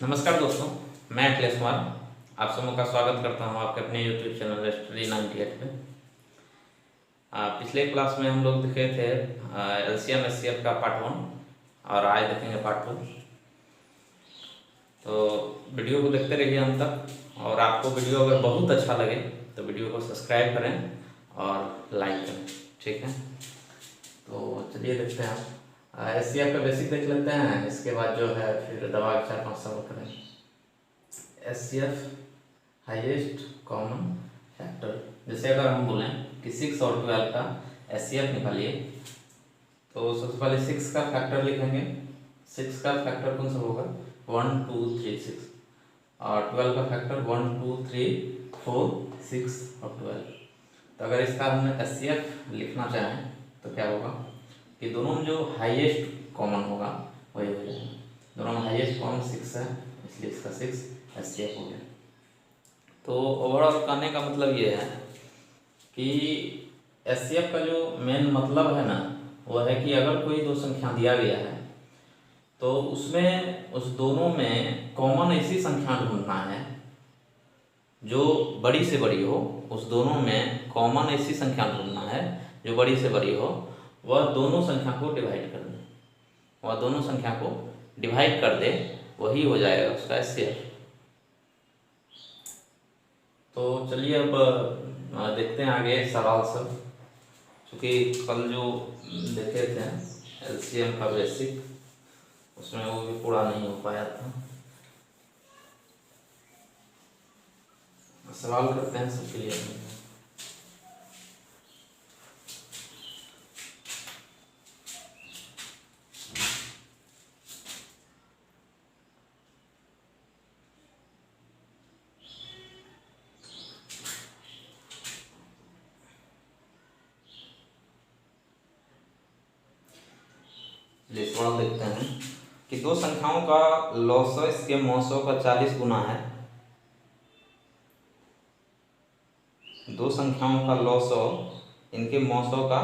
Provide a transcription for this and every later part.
नमस्कार दोस्तों, मैं अखिलेश कुमार आप सबों का स्वागत करता हूं आपके अपने YouTube चैनल स्टडी 98 में। पिछले क्लास में हम लोग देखे थे एलसीएम एचसीएफ का पार्ट 1 और आज देखेंगे पार्ट 2। तो वीडियो को देखते रहिए अंत तक, और आपको वीडियो अगर बहुत अच्छा लगे तो वीडियो को सब्सक्राइब करें और लाइक करें, ठीक है। तो चलिए देखते हैं आप एचसीएफ का बेसिक देख लेते हैं, इसके बाद जो है फिर दवा के 4-5 सवाल करेंगे। एचसीएफ हाईएस्ट कॉमन फैक्टर, जैसे अगर हम बोलें कि 6 और 12 का एचसीएफ निकालिए तो सबसे पहले 6 का फैक्टर लिखेंगे। 6 का फैक्टर कौन सा होगा? 1 2 3 6, और 12 का फैक्टर 1 2 3 4 6 और 12। तो अगर इसका हमने एचसीएफ लिखना चाहें तो क्या होगा कि दोनों में जो हाईएस्ट कॉमन होगा वही हो जाएगा। दोनों में हाईएस्ट कॉमन 6 है, इसलिए इसका 6 एचसीएफ हो गया। तो ओवरऑल कहने का मतलब ये है कि एचसीएफ का जो मेन मतलब है ना, वो है कि अगर कोई दो संख्या दिया गया है तो उसमें उस दोनों में कॉमन ऐसी संख्या ढूंढना है जो बड़ी से बड़ी हो। उस दोनों में कॉमन ऐसी संख्या ढूंढना है जो बड़ी से बड़ी हो, वह दोनों संख्या को डिवाइड कर दे। वह दोनों संख्या को डिवाइड कर दे, वही हो जाएगा उसका एचसीएफ। तो चलिए अब देखते हैं आगे सवाल सब, क्योंकि कल जो देखे थे एलसीएम का बेसिक, उसमें वो भी पूरा नहीं हो पाया था। सवाल करते हैं सबके लिए। सवाल देखते हैं कि दो संख्याओं का लॉसो इसके मौसों का 40 गुना है। दो संख्याओं का लॉसो इनके मौसों का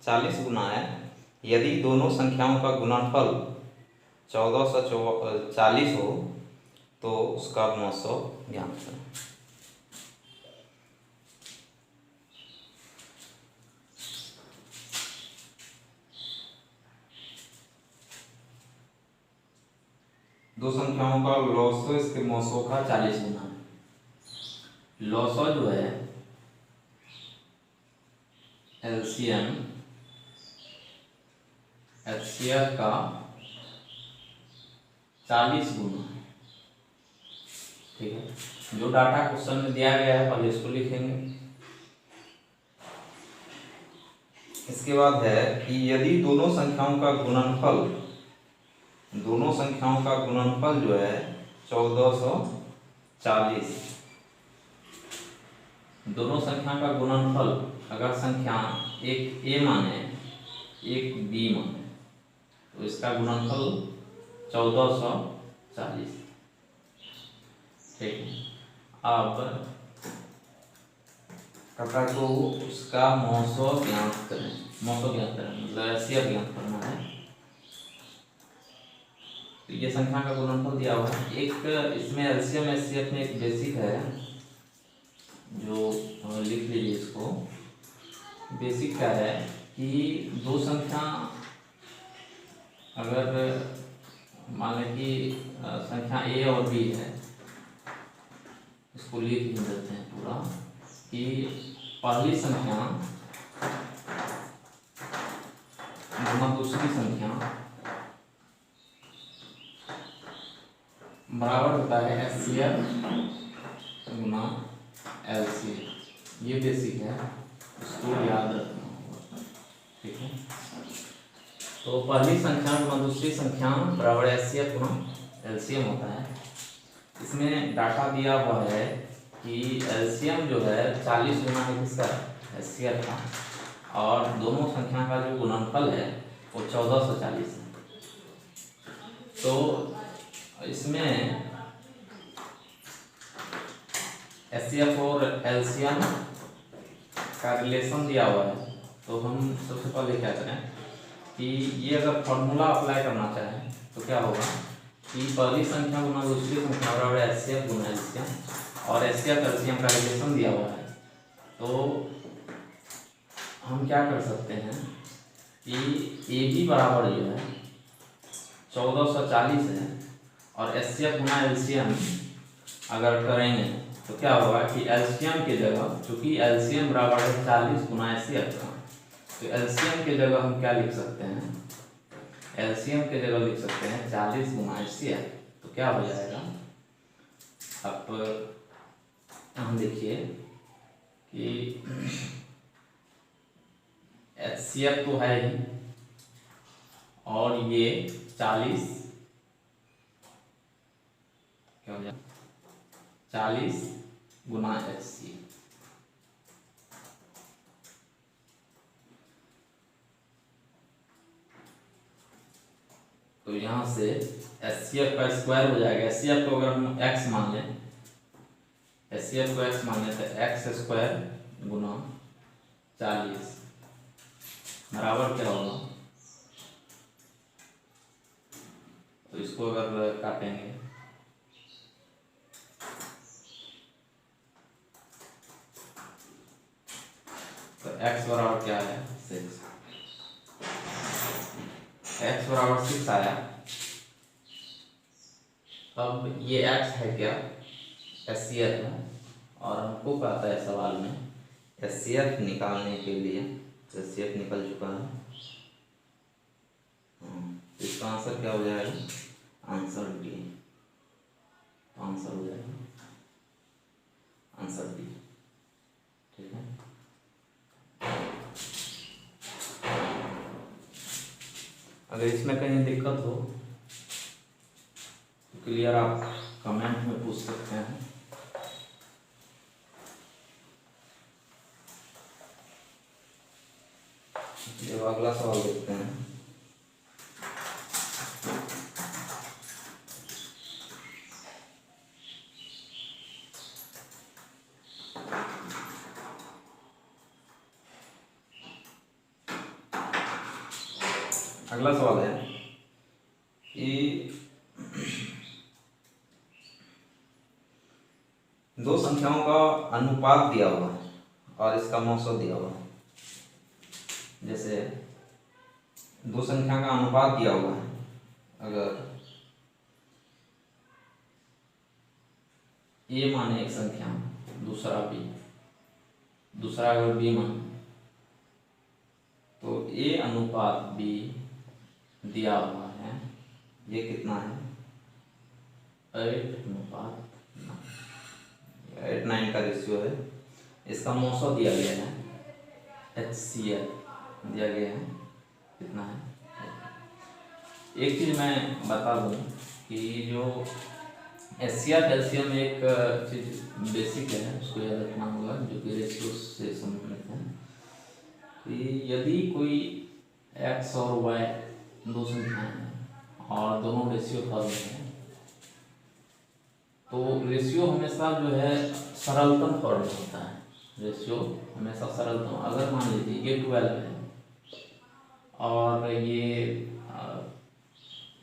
40 गुना है। यदि दोनों संख्याओं का गुणनफल 1440 हो तो उसका मौसो ज्ञात करें। दो संख्याओं का लॉसो इसके मौसों का 40 गुना है। लॉसो जो है एलसीएम एचसीएफ का 40 गुना है, ठीक है। जो डाटा क्वेश्चन में दिया गया है पहले इसको लिखेंगे। इसके बाद है कि यदि दोनों संख्याओं का गुणनफल जो है 1440, दोनों संख्या का गुणनफल अगर संख्या एक ए माने एक बी माने तो इसका गुणनफल 1440, ठीक है। अब कटा को उसका मौसो ज्ञात करें। मतलब एचसीएफ ज्ञात करना है। तो ये संख्या का गुणनफल दिया हुआ है। एक इसमें एलसीएम एचसीएफ में एक बेसिक है जो लिख लीजिए इसको। बेसिक क्या है कि दो संख्या अगर मान लें कि संख्या ए और बी है, इसको लिख देते हैं पूरा कि पहली संख्या गुना दूसरी संख्या बराबर होता है एचसीएफ गुना एलसीएम। ये बेसिक है, इसको याद रखना होगा, ठीक है। तो पहली संख्या गुना दूसरी संख्या बराबर एचसीएफ गुना एलसीएम होता है। इसमें डाटा दिया हुआ है कि एलसीएम जो है 40 गुना है किसका? एचसीएफ का, और दोनों संख्या का जो गुणनफल है वो 1440 है। तो इसमें एचसीएफ और एलसीएम का रिलेशन दिया हुआ है। तो हम सबसे पहले क्या करें कि ये अगर फॉर्मूला अप्लाई करना चाहें तो क्या होगा कि पहली संख्या गुना दूसरी संख्या बराबर एचसीएफ गुना एलसीएम, और एचसीएफ एलसीएम का रिलेशन दिया हुआ है। तो हम क्या कर सकते हैं कि ए बी बराबर जो है 1440 है, और एचसीएफ गुना एलसीएम अगर करेंगे तो क्या होगा कि एलसीएम की जगह, चूंकि एलसीएम बराबर है 40 गुना एचसीएफ का, तो एलसीएम की जगह हम क्या लिख सकते हैं, एलसीएम के जगह लिख सकते हैं 40 गुना एचसीएफ। तो क्या हो जाएगा, अब हम देखिए कि एचसीएफ तो है ही, और ये 40 क्या हो जाएगा 40 गुना एचसीएफ। तो यहाँ से एचसीएफ का स्क्वायर हो जाएगा। एचसीएफ को अगर हम x मान लें, एचसीएफ को x मान लें तो एक्स स्क्वायर गुना 40 बराबर क्या होगा, तो इसको अगर काटेंगे तो x बराबर क्या है 6, x बराबर 6 आया। अब ये x है क्या, एचसीएफ है, और हमको कहता है सवाल में एचसीएफ निकालने के लिए, एचसीएफ निकल चुका है। इसका आंसर क्या हो जाएगा, आंसर डी, आंसर हो जाएगा आंसर डी। ठीक है, अगर इसमें कहीं दिक्कत हो तो क्लियर आप कमेंट में पूछ सकते हैं। जब अगला सवाल देखते हैं, अगला सवाल है कि दो संख्याओं का अनुपात दिया हुआ है और इसका मौसम दिया हुआ है। जैसे दो संख्या का अनुपात दिया हुआ है, अगर ए माने एक संख्या, दूसरा बी, दूसरा अगर बी माने, तो ए अनुपात बी दिया हुआ है, ये कितना है 8:9 का रेशियो है। इसका मौसम दिया गया है HCl दिया गया है, कितना है। एक चीज़ मैं बता दूं कि जो HCl कैल्शियम एक चीज़ बेसिक है, उसको याद रखना होगा, जो कि रेशियो से संबंधित है। कि यदि कोई x और y दो संख्याएं हैं और दोनों रेशियो फॉर्म में है, तो रेशियो हमेशा जो है सरलतम फॉर्म में होता है। रेशियो हमेशा सरलतम, अगर मान लीजिए ये 12 है और ये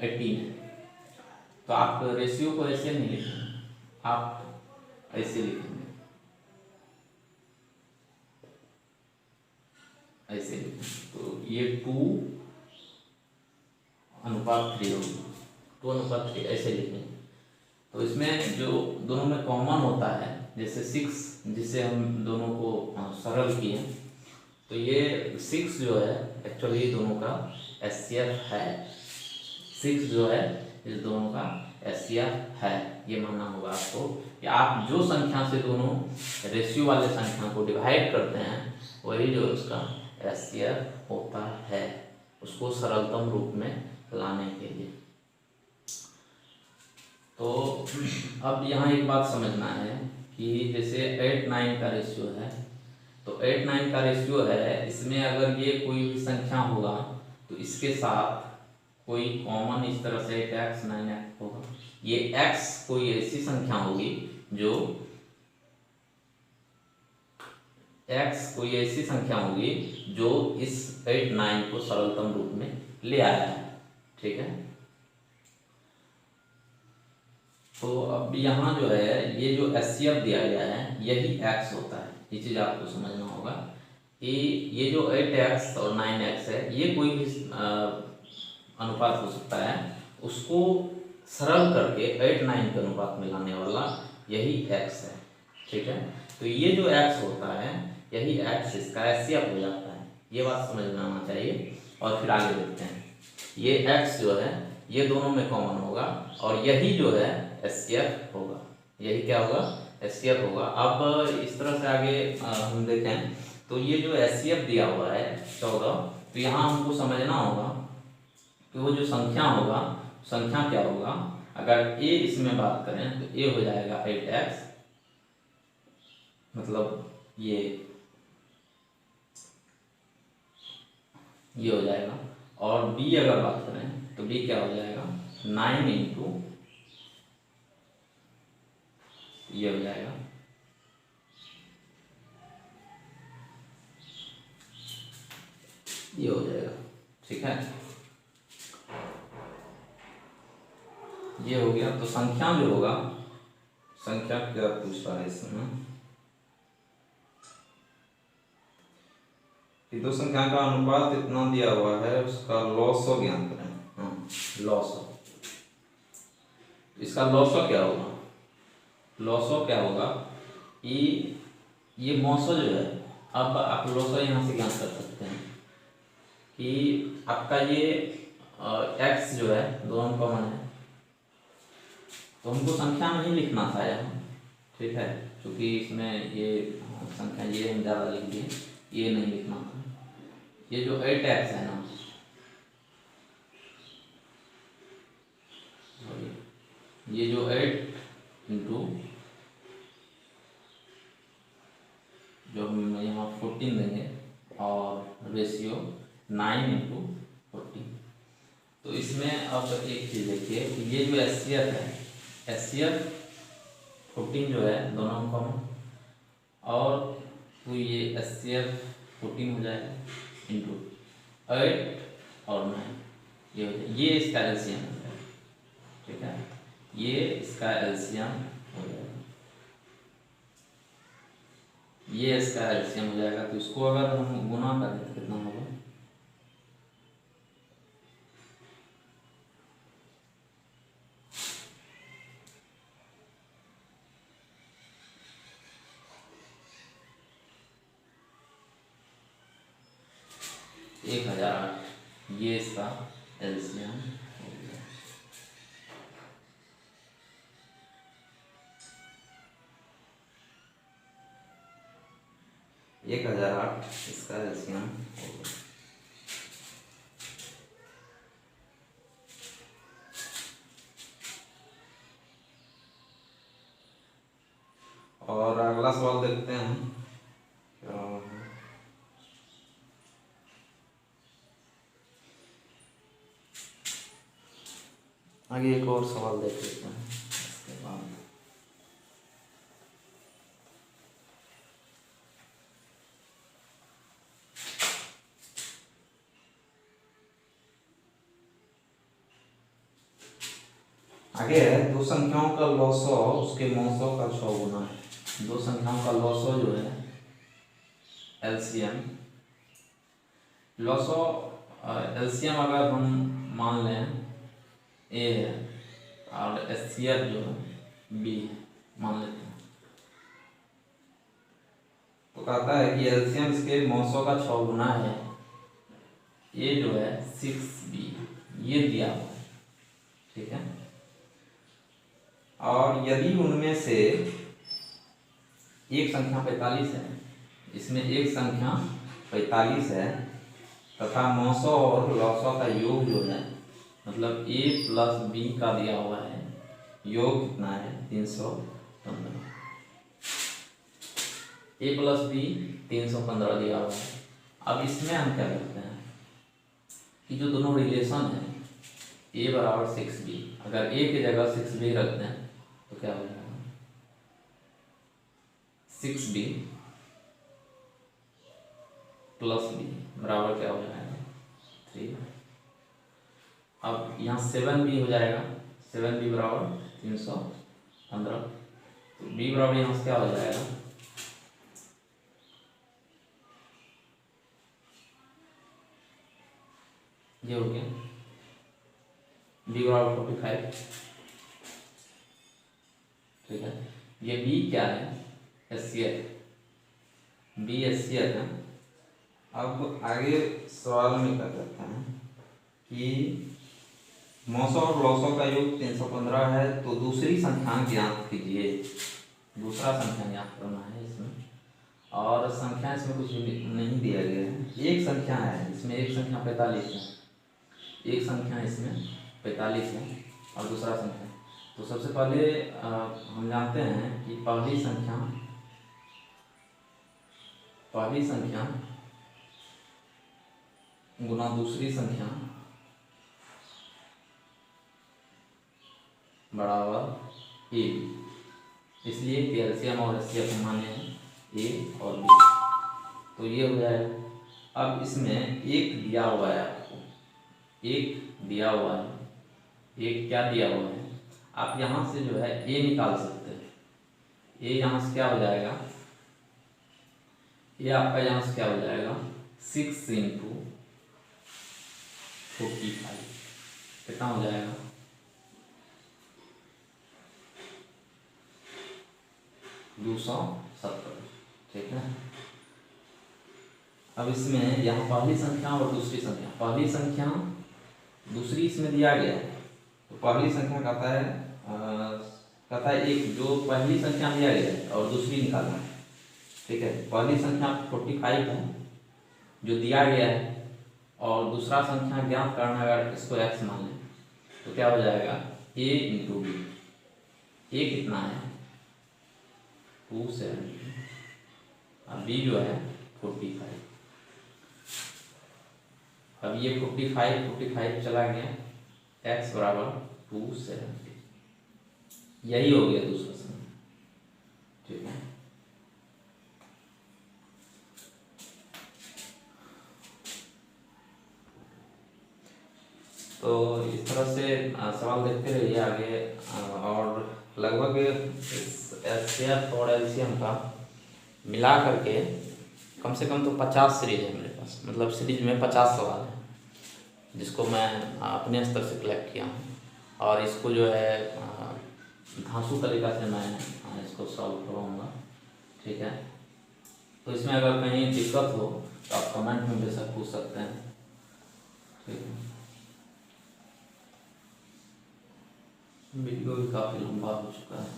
18 है, तो आप रेशियो को ऐसे नहीं लिखेंगे, आप ऐसे लिखेंगे, ऐसे लिखेंगे। तो ये 2:3 होगी, 2:3 ऐसे लिखेंगे। तो इसमें जो दोनों में कॉमन होता है, जैसे 6 जिसे हम दोनों को सरल किए, तो ये 6 जो है एक्चुअली दोनों का HCl है। 6 जो है इस दोनों का HCl है, ये मानना होगा आपको कि आप जो संख्या से दोनों रेशियो वाले संख्या को डिवाइड करते हैं, वही जो उसका HCl होता है, उसको सरलतम रूप में लाने के लिए। तो अब यहाँ एक बात समझना है कि जैसे 8:9 का रेशियो है, तो 8:9 का रेशियो है, इसमें अगर ये कोई भी संख्या होगा तो इसके साथ कोई कॉमन इस तरह से 8x 9x होगा। ये x कोई ऐसी संख्या होगी जो x कोई ऐसी संख्या होगी जो इस 8:9 को सरलतम रूप में ले आया है। ठीक है, तो अब यहाँ जो है ये जो एचसीएफ दिया गया है यही एक्स होता है। ये चीज़ आपको समझना होगा कि ये जो 8x और 9x है ये कोई भी अनुपात हो सकता है, उसको सरल करके 8-9 के अनुपात में लाने वाला यही x है। ठीक है, तो ये जो x होता है यही x इसका एचसीएफ हो जाता है। ये बात समझ में आना चाहिए। और फिर आगे देखते हैं, ये x जो है ये दोनों में कॉमन होगा और यही जो है एचसीएफ होगा। यही क्या होगा? एचसीएफ होगा। अब इस तरह से आगे हम देखें तो ये जो एचसीएफ दिया हुआ है 14, तो यहाँ हमको समझना होगा कि वो जो संख्या होगा, संख्या क्या होगा। अगर a इसमें बात करें तो a हो जाएगा 8x, मतलब ये हो जाएगा। और b अगर बात करें तो b क्या हो जाएगा? 9 इंटू ये हो जाएगा, ये हो जाएगा। ठीक है, ये हो गया। तो संख्या जो होगा, संख्या क्या पूछ रहा है इसमें कि दो संख्या का अनुपात इतना दिया हुआ है, उसका लॉसो ज्ञात करें। लॉसो, इसका लॉसो क्या होगा? लॉसो क्या होगा कि ये मौसो जो है, अब आप लॉसो यहाँ से ज्ञात कर सकते हैं कि आपका ये x जो है दोनों कॉमन है, तो हमको संख्या नहीं लिखना था यहाँ। ठीक है, क्योंकि इसमें ये संख्या ये हम ज़्यादा लिख दिए, ये नहीं लिखना था। ये जो 8x है ना, ये जो 8 इंटू जो हम यहाँ 14 देंगे और रेशियो 9 इंटू 14। तो इसमें अब एक चीज़ देखिए कि ये जो एचसीएफ है, एचसीएफ 14 जो है दोनों में कॉमन, और तो ये एचसीएफ 14 हो जाएगा इंटू 8 और 9, ये हो जाएगा। ये इसका एलसीएम हो जाएगा। ठीक है, ये इसका एलसीएम हो जाएगा, ये इसका एलसीएम हो जाएगा। तो इसको अगर हम गुना करें तो कितना होगा? 1008। ये इसका एलसीएम हो गया। एक 1008 इसका एलसीएम हो गया। और अगला सवाल देखते हैं क्या है। आगे एक और सवाल देख लेते हैं इसके बाद। आगे है, दो संख्याओं का लॉसो उसके मौसों का 6 गुना है। दो संख्याओं का लॉसो जो है एलसीएम, लॉसो एलसीएम अगर हम मान लें ए है और एचसीएफ जो है बी है, मान लेते हैं, तो कहता है कि एलसीएम इसके मौसों का 6 गुना है। ये जो है 6b ये दिया हुआ है। ठीक है, और यदि उनमें से एक संख्या 45 है, इसमें एक संख्या 45 है तथा मौसों और लॉसों का योग जो है, मतलब a प्लस b का दिया हुआ है, योग कितना है? 315। a प्लस b 315 दिया हुआ है। अब इसमें हम क्या करते हैं कि जो दोनों रिलेशन है a बराबर 6b, अगर a की जगह 6b रखते हैं तो क्या हो जाएगा? 6b प्लस b बराबर क्या हो जाएगा? 3। अब यहाँ 7b हो जाएगा, 7b बराबर 315। 15। तो बी बराबर यहाँ से क्या हो जाएगा, ये हो गया बी बराबर 45। ठीक है, ये बी क्या है, एससीएफ, बी एससीएफ है। अब आगे सवाल में क्या करते हैं कि मौसों और लौसों का योग 315 है, तो दूसरी संख्या ज्ञात कीजिए। दूसरा संख्या ज्ञात करना है इसमें, और संख्या इसमें कुछ नहीं दिया गया है। एक संख्या है इसमें, एक संख्या 45 है, एक संख्या इसमें 45 है और दूसरा संख्या। तो सबसे पहले हम जानते हैं कि पहली संख्या गुना दूसरी संख्या बराबर ए, इसलिए कैल्शियम और एससीएफ मान्य है, ए और बी। तो ये हो जाएगा। अब इसमें एक दिया हुआ है आपको, एक दिया हुआ है, एक क्या दिया हुआ है, आप यहाँ से जो है ए निकाल सकते हैं। ए यहाँ से क्या हो जाएगा, ये आपका यहाँ से क्या हो जाएगा 6 × 45, कितना हो जाएगा 270। ठीक है, अब इसमें यहाँ पहली संख्या और दूसरी संख्या, पहली संख्या दूसरी इसमें दिया गया है। तो पहली संख्या कहता है एक, जो पहली संख्या दिया गया है और दूसरी निकालना है। ठीक है, पहली संख्या 45 है जो दिया गया है, और दूसरा संख्या ज्ञात करना, अगर इसको x मान लें तो क्या हो जाएगा a × b। a कितना है 270, और b जो है 45। अब ये 45 चला गया, x बराबर 270, यही हो गया दूसरा संख्या। ठीक है, तो इस तरह से सवाल देखते रहिए आगे, और लगभग इस एससीएफ और एलसीएम का मिला करके कम से कम तो 50 सीरीज है मेरे पास, मतलब सीरीज में 50 सवाल है, जिसको मैं अपने स्तर से कलेक्ट किया हूँ, और इसको जो है धांसू तरीका से मैं इसको सॉल्व करवाऊँगा। ठीक है, तो इसमें अगर कहीं दिक्कत हो तो आप कमेंट में बेशक पूछ सकते हैं। ठीक है, वीडियो भी काफ़ी लंबा हो चुका है।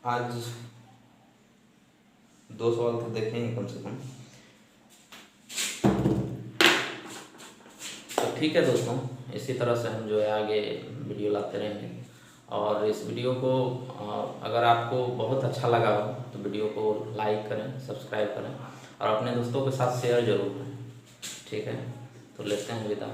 आज 2 सवाल तो देखेंगे कम से कम। तो ठीक है दोस्तों, इसी तरह से हम जो है आगे वीडियो लाते रहेंगे, और इस वीडियो को अगर आपको बहुत अच्छा लगा हो तो वीडियो को लाइक करें, सब्सक्राइब करें, और अपने दोस्तों के साथ शेयर जरूर करें। ठीक है, तो लेते हैं विदा।